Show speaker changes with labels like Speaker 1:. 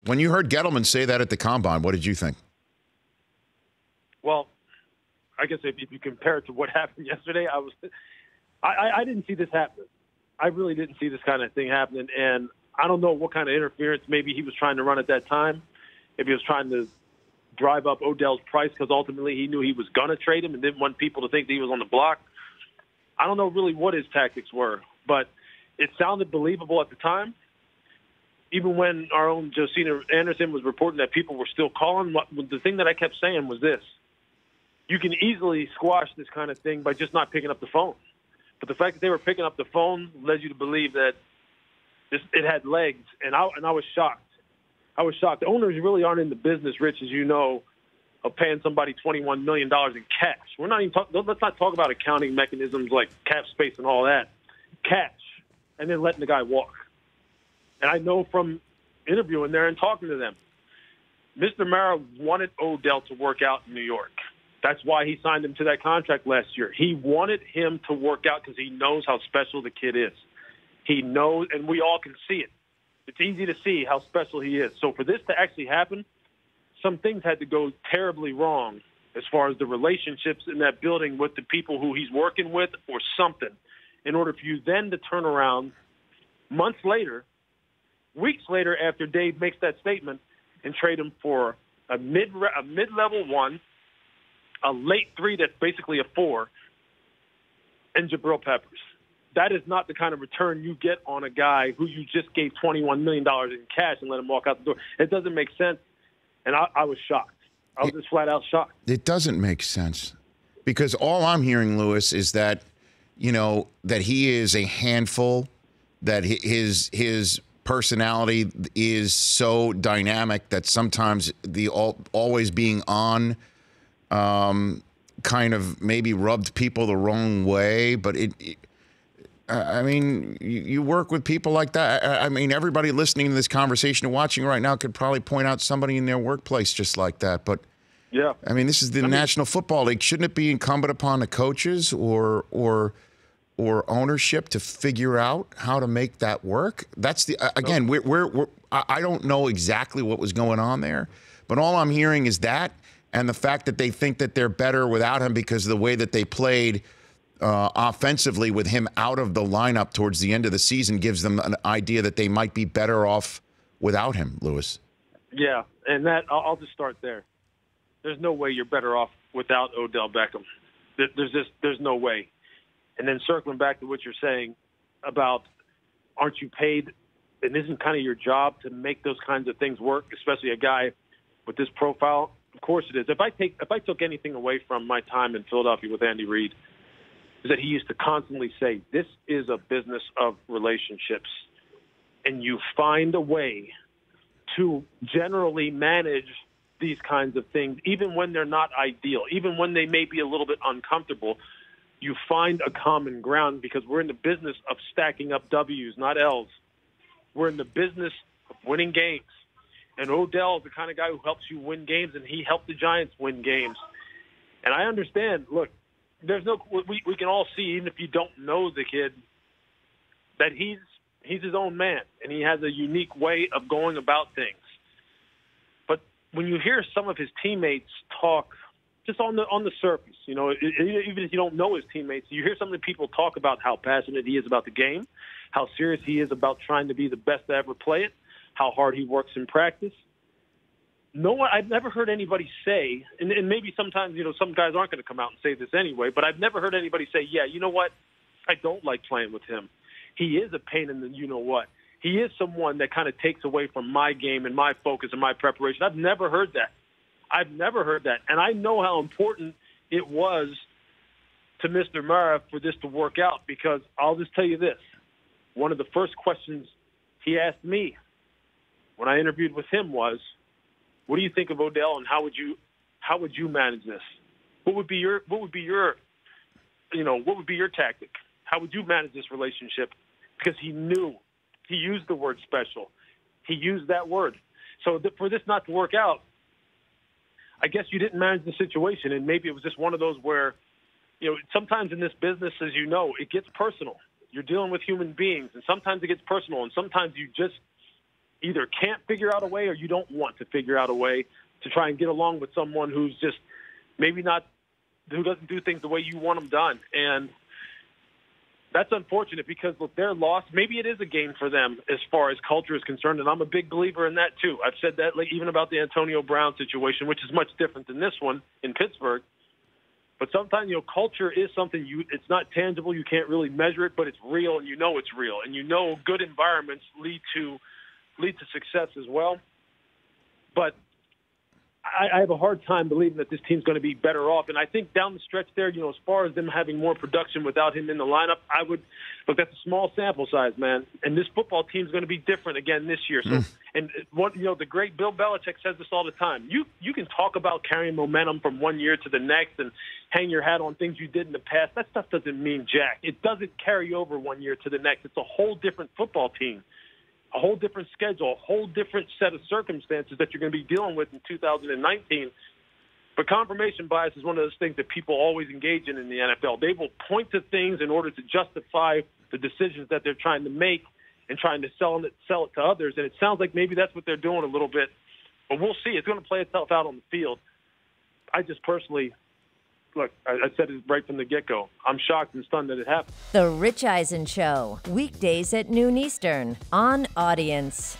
Speaker 1: When you heard Gettleman say that at the Combine, what did you think?
Speaker 2: Well, I guess if you compare it to what happened yesterday, I didn't see this happening. I really didn't see this kind of thing happening, and I don't know what kind of interference maybe he was trying to run at that time. If he was trying to drive up Odell's price because ultimately he knew he was going to trade him and didn't want people to think that he was on the block. I don't know really what his tactics were, but it sounded believable at the time. Even when our own Josina Anderson was reporting that people were still calling, the thing that I kept saying was this: you can easily squash this kind of thing by just not picking up the phone. But the fact that they were picking up the phone led you to believe that it had legs, and I was shocked. I was shocked. The owners really aren't in the business, Rich, as you know, of paying somebody $21 million in cash. We're not even let's not talk about accounting mechanisms like cap space and all that. Cash, and then letting the guy walk. And I know from interviewing there and talking to them, Mr. Mara wanted Odell to work out in New York. That's why he signed him to that contract last year. He wanted him to work out because he knows how special the kid is. He knows, and we all can see it. It's easy to see how special he is. So for this to actually happen, some things had to go terribly wrong as far as the relationships in that building with the people who he's working with or something, in order for you then to turn around months later, weeks later after Dave makes that statement, and trade him for a mid-level one, a late 3 that's basically a 4, and Jabril Peppers. That is not the kind of return you get on a guy who you just gave $21 million in cash and let him walk out the door. It doesn't make sense, and I was shocked. I was just flat-out shocked.
Speaker 1: It doesn't make sense because all I'm hearing, Lewis, is that, that he is a handful, that his personality is so dynamic that sometimes the always being on kind of maybe rubbed people the wrong way. But I mean, you work with people like that. I mean, everybody listening to this conversation and watching right now could probably point out somebody in their workplace just like that. But
Speaker 2: yeah,
Speaker 1: I mean, this is the National Football League. Shouldn't it be incumbent upon the coaches or ownership to figure out how to make that work? That's the again. I don't know exactly what was going on there, but all I'm hearing is that, and the fact that they think that they're better without him because of the way that they played offensively with him out of the lineup towards the end of the season gives them an idea that they might be better off without him, Lewis.
Speaker 2: Yeah, and that I'll just start there. There's no way you're better off without Odell Beckham. There's no way. And then circling back to what you're saying about aren't you paid, and isn't kind of your job to make those kinds of things work, especially a guy with this profile? Of course it is. If I took anything away from my time in Philadelphia with Andy Reid, is that he used to constantly say, this is a business of relationships, and you find a way to generally manage these kinds of things, even when they're not ideal, even when they may be a little bit uncomfortable. You find a common ground because we're in the business of stacking up W's, not L's. We're in the business of winning games. And Odell is the kind of guy who helps you win games, and he helped the Giants win games. And I understand, look, we can all see, even if you don't know the kid, that he's his own man, and he has a unique way of going about things. But when you hear some of his teammates talk just on the surface, even if you don't know his teammates, you hear some of the people talk about how passionate he is about the game, how serious he is about trying to be the best to ever play it, how hard he works in practice. I've never heard anybody say, and maybe sometimes, some guys aren't going to come out and say this anyway, but I've never heard anybody say, yeah, you know what? I don't like playing with him. He is a pain in the you-know-what. He is someone that kind of takes away from my game and my focus and my preparation. I've never heard that. And I know how important it was to Mr. Mara for this to work out, because I'll just tell you this. One of the first questions he asked me when I interviewed with him was, what do you think of Odell, and how would you manage this? What would be your tactic? How would you manage this relationship? Because he knew. He used the word special. He used that word. So for this not to work out, I guess you didn't manage the situation, and maybe it was just one of those where, sometimes in this business, as you know, it gets personal. You're dealing with human beings, and sometimes it gets personal, and sometimes either can't figure out a way or you don't want to figure out a way to try and get along with someone who's just maybe not, who doesn't do things the way you want them done. And that's unfortunate because, look, their loss, maybe it is a gain for them as far as culture is concerned, and I'm a big believer in that too. I've said that even about the Antonio Brown situation, which is much different than this one in Pittsburgh. But sometimes, culture is something it's not tangible. You can't really measure it, but it's real, and you know it's real. And good environments lead to success as well. But I have a hard time believing that this team's going to be better off. And I think down the stretch there, as far as them having more production without him in the lineup, that's a small sample size, man. And this football team's going to be different again this year. So, and the great Bill Belichick says this all the time. You can talk about carrying momentum from one year to the next and hang your hat on things you did in the past. That stuff doesn't mean jack. It doesn't carry over one year to the next. It's a whole different football team. A whole different schedule, a whole different set of circumstances that you're going to be dealing with in 2019. But confirmation bias is one of those things that people always engage in the NFL. They will point to things in order to justify the decisions that they're trying to make and trying to sell it to others. And it sounds like maybe that's what they're doing a little bit. But we'll see. It's going to play itself out on the field. I just personally, look, I said it right from the get-go. I'm shocked and stunned that it happened.
Speaker 3: The Rich Eisen Show, weekdays at noon Eastern on Audience.